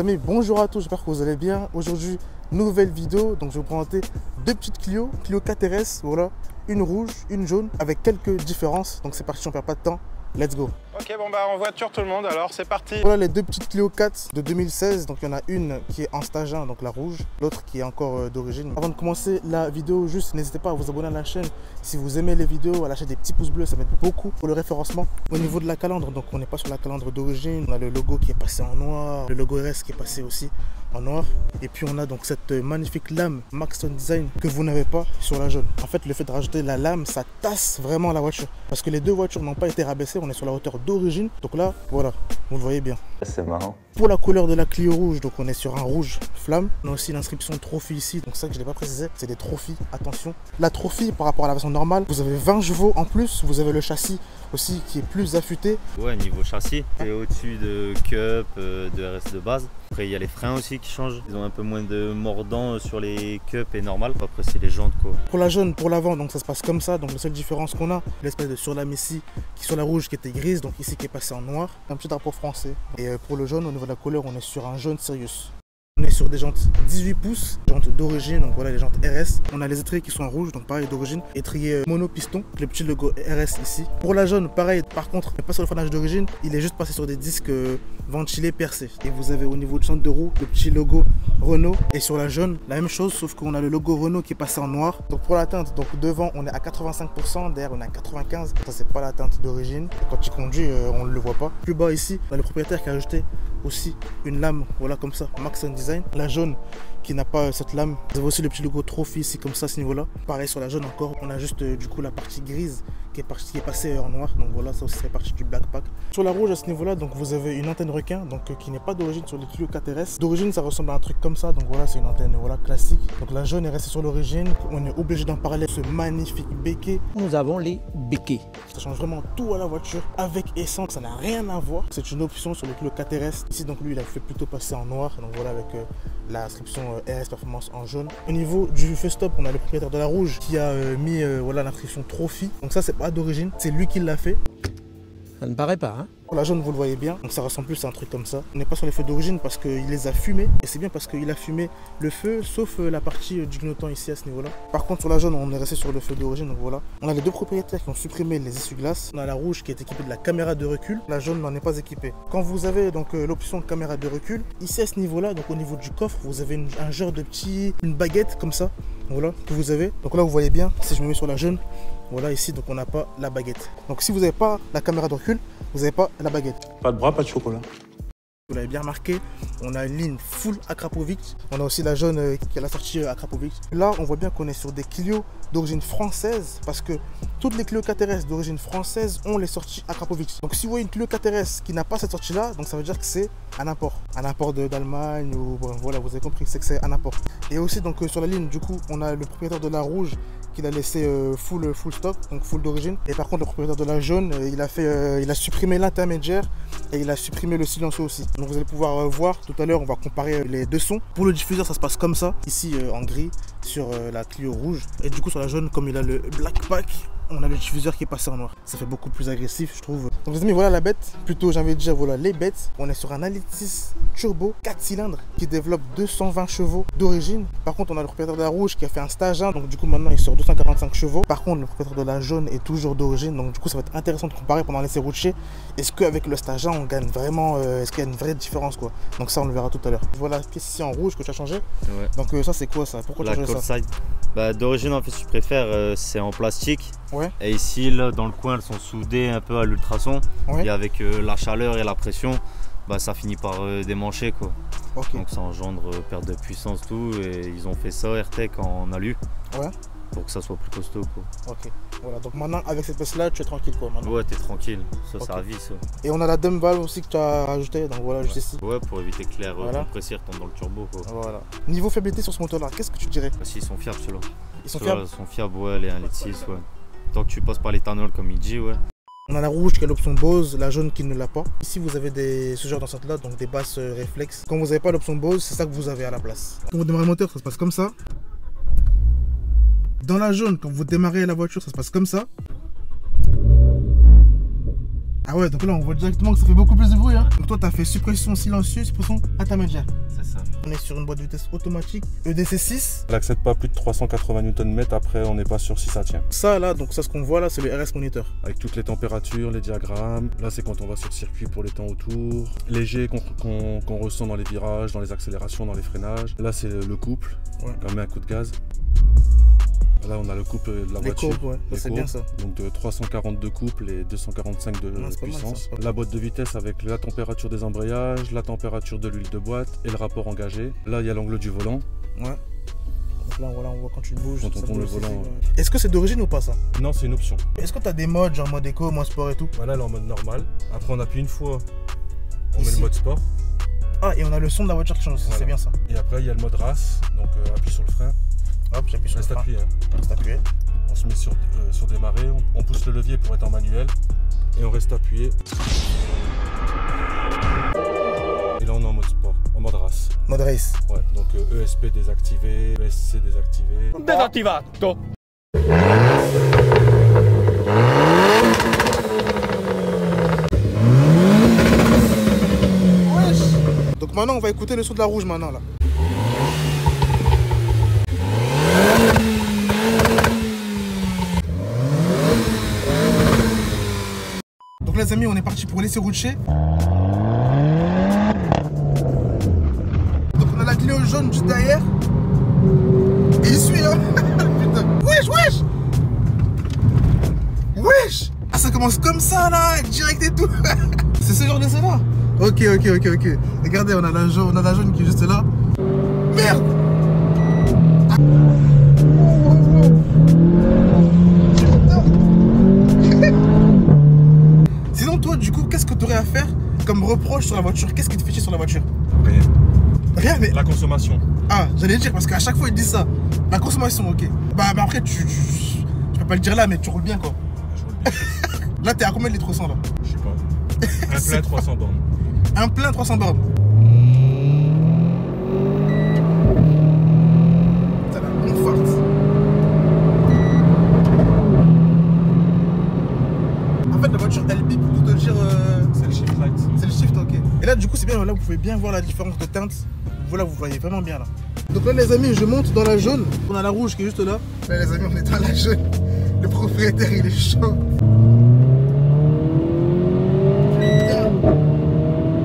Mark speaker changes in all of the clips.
Speaker 1: amis, bonjour à tous, j'espère que vous allez bien. Aujourd'hui, nouvelle vidéo, donc je vais vous présenter deux petites Clio 4 RS, voilà, une rouge, une jaune, avec quelques différences. Donc c'est parti, on perd pas de temps, let's go.
Speaker 2: Ok, bon bah en voiture tout le monde, alors c'est parti.
Speaker 1: Voilà les deux petites Clio 4 de 2016, donc il y en a une qui est en stage 1, donc la rouge, l'autre qui est encore d'origine. Avant de commencer la vidéo, juste n'hésitez pas à vous abonner à la chaîne si vous aimez les vidéos, à lâcher des petits pouces bleus, ça m'aide beaucoup pour le référencement. Au niveau de la calandre, donc on n'est pas sur la calandre d'origine, on a le logo qui est passé en noir, le logo RS qui est passé aussi en noir, et puis on a donc cette magnifique lame Maxton Design que vous n'avez pas sur la jaune. En fait, le fait de rajouter la lame, ça tasse vraiment la voiture, parce que les deux voitures n'ont pas été rabaissées, on est sur la hauteur d'origine, donc là voilà, vous le voyez bien.
Speaker 3: C'est marrant.
Speaker 1: Pour la couleur de la Clio rouge, donc on est sur un rouge flamme. On a aussi l'inscription Trophy ici, donc ça que je n'ai pas précisé, c'est des Trophy, attention. La Trophy par rapport à la version normale, vous avez 20 chevaux en plus, vous avez le châssis aussi qui est plus affûté.
Speaker 3: Ouais, niveau châssis, c'est au-dessus de Cup, de RS de base. Après il y a les freins aussi qui changent, ils ont un peu moins de mordant sur les Cup et normal. Après c'est les jantes quoi.
Speaker 1: Pour la jaune, pour l'avant, donc ça se passe comme ça, donc la seule différence qu'on a, l'espèce de surlame ici, qui sur la rouge qui était grise, donc ici qui est passé en noir, un petit drapeau français. Et pour le jaune, au niveau de la couleur, on est sur un jaune Sirius. On est sur des jantes 18 pouces, jantes d'origine, donc voilà les jantes RS. On a les étriers qui sont en rouge, donc pareil d'origine. Étrier mono-piston, le petit logo RS ici. Pour la jaune, pareil, par contre, il n'est pas sur le freinage d'origine, il est juste passé sur des disques ventilés percés. Et vous avez au niveau du centre de roue, le petit logo Renault. Et sur la jaune, la même chose, sauf qu'on a le logo Renault qui est passé en noir. Donc pour la teinte, donc devant on est à 85%, derrière on est à 95%. Ça c'est pas la teinte d'origine. Quand il conduit, on ne le voit pas. Plus bas ici, on a le propriétaire qui a ajouté aussi une lame, voilà comme ça, Maxton Design. La jaune qui n'a pas cette lame. Vous avez aussi le petit logo Trophy ici comme ça à ce niveau là. Pareil sur la jaune encore, on a juste du coup la partie grise qui est passée en noir, donc voilà, ça aussi c'est partie du black pack. Sur la rouge à ce niveau là, donc vous avez une antenne requin, donc qui n'est pas d'origine sur les Clio 4 RS. D'origine ça ressemble à un truc comme ça, donc voilà c'est une antenne voilà classique. Donc la jaune est restée sur l'origine, on est obligé d'en parler, ce magnifique béquet.
Speaker 4: Nous avons les béquets.
Speaker 1: Ça change vraiment tout à la voiture, avec et sans, ça n'a rien à voir. C'est une option sur le Clio 4 RS. Ici donc lui il a fait plutôt passer en noir, donc voilà avec l'inscription RS Performance en jaune. Au niveau du feu stop, on a le propriétaire de la rouge qui a mis voilà l'inscription Trophy. Donc ça c'est pas d'origine, c'est lui qui l'a fait.
Speaker 4: Ça ne paraît pas, hein?
Speaker 1: Pour la jaune, vous le voyez bien, donc ça ressemble plus à un truc comme ça. On n'est pas sur les feux d'origine parce qu'il les a fumés. Et c'est bien parce qu'il a fumé le feu, sauf la partie du clignotant ici à ce niveau-là. Par contre, sur la jaune, on est resté sur le feu d'origine, donc voilà. On a les deux propriétaires qui ont supprimé les essuie-glaces. On a la rouge qui est équipée de la caméra de recul. La jaune n'en est pas équipée. Quand vous avez donc l'option caméra de recul, ici à ce niveau-là, donc au niveau du coffre, vous avez un genre de une baguette comme ça, voilà, que vous avez. Donc là, vous voyez bien, si je me mets sur la jaune, voilà ici, donc on n'a pas la baguette. Donc si vous n'avez pas la caméra de recul, vous n'avez pas la baguette.
Speaker 5: Pas de bras, pas de chocolat.
Speaker 1: Vous l'avez bien remarqué, on a une ligne full Akrapovic. On a aussi la jaune qui a la sortie Akrapovic. Là, on voit bien qu'on est sur des Clio d'origine française parce que toutes les Clio 4 RS d'origine française ont les sorties Akrapovic. Donc si vous voyez une Clio 4 RS qui n'a pas cette sortie-là, donc ça veut dire que c'est un import. Un import d'Allemagne ou bon, voilà, vous avez compris, c'est que c'est un import. Et aussi donc sur la ligne, du coup, on a le propriétaire de la rouge qu'il a laissé full stock, donc full d'origine. Et par contre, le propriétaire de la jaune, il a supprimé l'intermédiaire et il a supprimé le silencieux aussi. Donc vous allez pouvoir voir tout à l'heure, on va comparer les deux sons. Pour le diffuseur, ça se passe comme ça, ici en gris sur la Clio rouge. Et du coup sur la jaune, comme il a le black pack, on a le diffuseur qui est passé en noir. Ça fait beaucoup plus agressif, je trouve. Donc les amis, voilà la bête. Plutôt, j'ai envie de dire, voilà les bêtes. On est sur un Altis turbo 4 cylindres qui développe 220 chevaux d'origine. Par contre, on a le propriétaire de la rouge qui a fait un stage 1. Donc du coup, maintenant, il sort 245 chevaux. Par contre, le propriétaire de la jaune est toujours d'origine. Donc du coup, ça va être intéressant de comparer pendant l'essai routier. Est-ce qu'avec le stage 1, on gagne vraiment est-ce qu'il y a une vraie différence quoi? Donc ça, on le verra tout à l'heure. Voilà la pièce ici en rouge que tu as changé. Ouais. Donc ça, c'est quoi ça? Pourquoi tu as changé ça?
Speaker 3: Bah, d'origine, en fait, je préfère, c'est en plastique.
Speaker 1: Ouais.
Speaker 3: Et ici, là, dans le coin, elles sont soudées un peu à l'ultrason. Ouais. Et avec la chaleur et la pression, bah, ça finit par démancher quoi. Okay. Donc ça engendre perte de puissance tout. Et ils ont fait ça AirTech en alu. Ouais. Pour que ça soit plus costaud quoi. Ok.
Speaker 1: Voilà. Donc maintenant, avec cette pièce là, tu es tranquille quoi maintenant.
Speaker 3: Ouais, t'es tranquille. Ça, okay. Ça ravit ça.
Speaker 1: Et on a la dump valve aussi que tu as rajouté. Donc voilà, juste ici.
Speaker 3: Ouais, pour éviter que l'air compressé retombe dans le turbo quoi.
Speaker 1: Voilà. Niveau fiabilité sur ce moteur là, qu'est-ce que tu dirais?
Speaker 3: Bah, si, ils sont fiables ceux-là.
Speaker 1: Ils sont fiables?
Speaker 3: Ils sont fiables, ouais, les 1,6 litre, ouais. Tant que tu passes par l'éthanol comme il dit, ouais.
Speaker 1: On a la rouge qui a l'option Bose, la jaune qui ne l'a pas. Ici vous avez ce genre d'enceinte là, donc des basses réflexes. Quand vous n'avez pas l'option Bose, c'est ça que vous avez à la place. Quand vous démarrez le moteur, ça se passe comme ça. Dans la jaune, quand vous démarrez la voiture, ça se passe comme ça. Ah ouais, donc là on voit directement que ça fait beaucoup plus de bruit. Hein. Donc toi tu as fait suppression silencieuse, suppression intermédiaire.
Speaker 3: C'est ça.
Speaker 1: On est sur une boîte de vitesse automatique EDC6.
Speaker 5: Elle n'accepte pas plus de 380 Nm, après on n'est pas sûr si ça tient.
Speaker 1: Ça là, donc ça ce qu'on voit là, c'est le RS Monitor.
Speaker 5: Avec toutes les températures, les diagrammes. Là c'est quand on va sur circuit pour les temps autour. Léger qu'on ressent dans les virages, dans les accélérations, dans les freinages. Là c'est le couple, on met un coup de gaz. Là on a le couple de la voiture.
Speaker 1: Courbes, ouais. C'est bien ça.
Speaker 5: Donc de 342 couples et 245 de puissance.
Speaker 1: Mal,
Speaker 5: la boîte de vitesse avec la température des embrayages, la température de l'huile de boîte et le rapport engagé. Là il y a l'angle du volant.
Speaker 1: Ouais. Donc là voilà, on voit quand tu bouges.
Speaker 5: Quand on tourne le volant.
Speaker 1: Est-ce que c'est d'origine ou pas ça?
Speaker 5: Non, c'est une option.
Speaker 1: Est-ce que tu as des modes genre mode éco, mode sport et tout?
Speaker 5: Voilà, elle est en mode normal. Après on appuie une fois, on met le mode sport.
Speaker 1: Ah, et on a le son de la voiture qui change, voilà. C'est bien ça.
Speaker 5: Et après il y a le mode race, donc appuie sur le frein.
Speaker 1: Hop, j'appuie sur le frein.
Speaker 5: Appuyé, hein.
Speaker 1: Reste appuyé.
Speaker 5: On se met sur démarrer, on pousse le levier pour être en manuel et on reste appuyé. Et là on est en mode sport, en mode race.
Speaker 1: Mode race.
Speaker 5: Ouais, donc ESP désactivé, ESC désactivé.
Speaker 6: Désactivato.
Speaker 1: Donc maintenant on va écouter le son de la rouge maintenant là. Donc les amis, on est parti pour laisser roucher. Donc on a la Clio jaune juste derrière. Et il suit hein. Putain. Wesh, wesh. Wesh. Ah ça commence comme ça là, direct et tout. C'est ce genre de là. Ok. Regardez, on a la jaune qui est juste là. Merde. Sinon toi du coup qu'est-ce que tu aurais à faire comme reproche sur la voiture? Qu'est-ce qui te fait chier sur la voiture?
Speaker 5: Rien.
Speaker 1: Rien mais...
Speaker 5: La consommation.
Speaker 1: Ah j'allais dire parce qu'à chaque fois ils disent ça. La consommation ok. Bah après tu peux pas le dire là mais tu roules bien quoi.
Speaker 5: Je roule bien.
Speaker 1: Là t'es à combien de litres au 100 là?
Speaker 5: Je sais pas. Un plein 300 bornes.
Speaker 1: Un plein 300 bornes. Putain la conforte. En fait la voiture elle bip pour te dire
Speaker 5: c'est le shift light.
Speaker 1: C'est le shift ok. Et là du coup c'est bien, là vous pouvez bien voir la différence de teinte. Voilà vous voyez vraiment bien là. Donc là les amis je monte dans la jaune. On a la rouge qui est juste là. Là les amis on est dans la jaune. Le propriétaire il est chaud.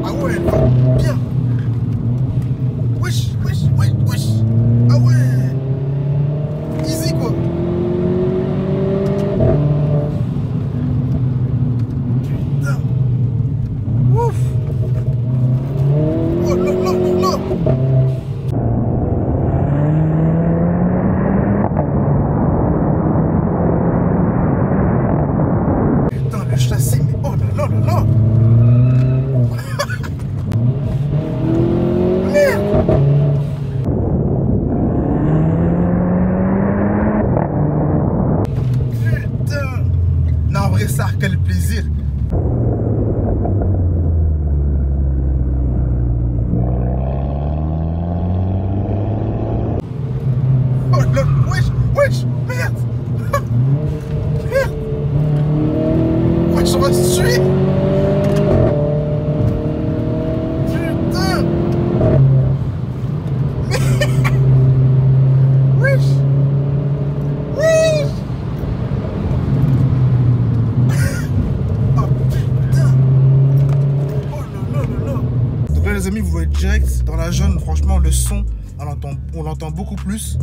Speaker 1: Ah ouais elle va bien. Wesh. Ah ouais. Easy quoi. Putain. Ouf. Oh là. Putain le châssis mais oh là. Merde. Putain. Non en vrai ça quel plaisir. Oh là, wesh, merde. Merde. Wesh, on va se tuer. Putain. Wesh. Oh putain. Oh là. Donc là les amis vous voyez direct dans la jaune, franchement le son on l'entend beaucoup plus.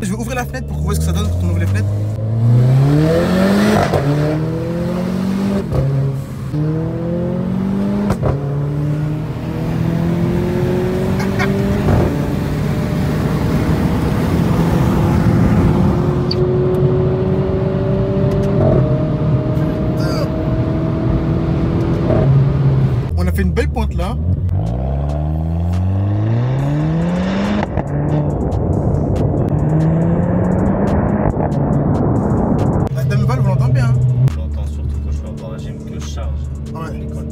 Speaker 1: Je vais ouvrir la fenêtre pour que vous voyez ce que ça donne quand on ouvre les fenêtres. On a fait une belle pointe là.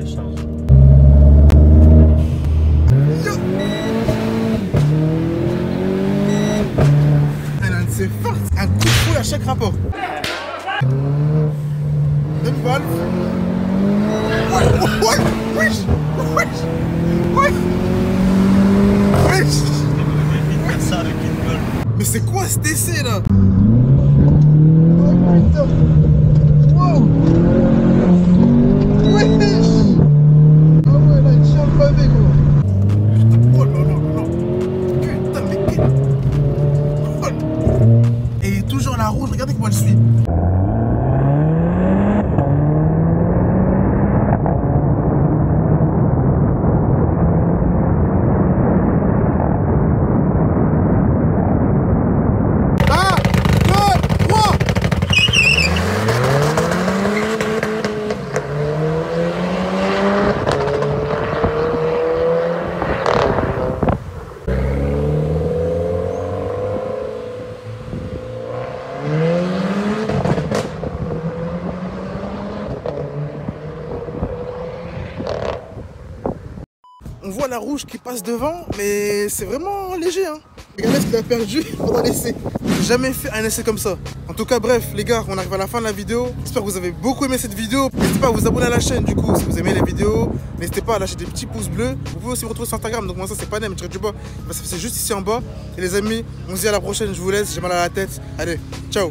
Speaker 3: décharge.
Speaker 1: C'est fort, un coup de fouet à chaque rapport. Même valve. Ouais, wesh. Mais c'est quoi cet essai là? Oh putain. Wow. Wesh. Ah ouais, là il tient le pavé quoi. Oh non, non, non. Putain, mais quel... Et toujours la rouge, regardez comment elle suit. On voit la rouge qui passe devant, mais c'est vraiment léger, hein. Regardez ce qu'il a perdu pendant l'essai. J'ai jamais fait un essai comme ça. En tout cas, bref, les gars, on arrive à la fin de la vidéo. J'espère que vous avez beaucoup aimé cette vidéo. N'hésitez pas à vous abonner à la chaîne, du coup, si vous aimez les vidéos. N'hésitez pas à lâcher des petits pouces bleus. Vous pouvez aussi me retrouver sur Instagram. Donc moi, ça, c'est pas nem, du bas. C'est juste ici en bas. Et les amis, on se dit à la prochaine. Je vous laisse. J'ai mal à la tête. Allez, ciao.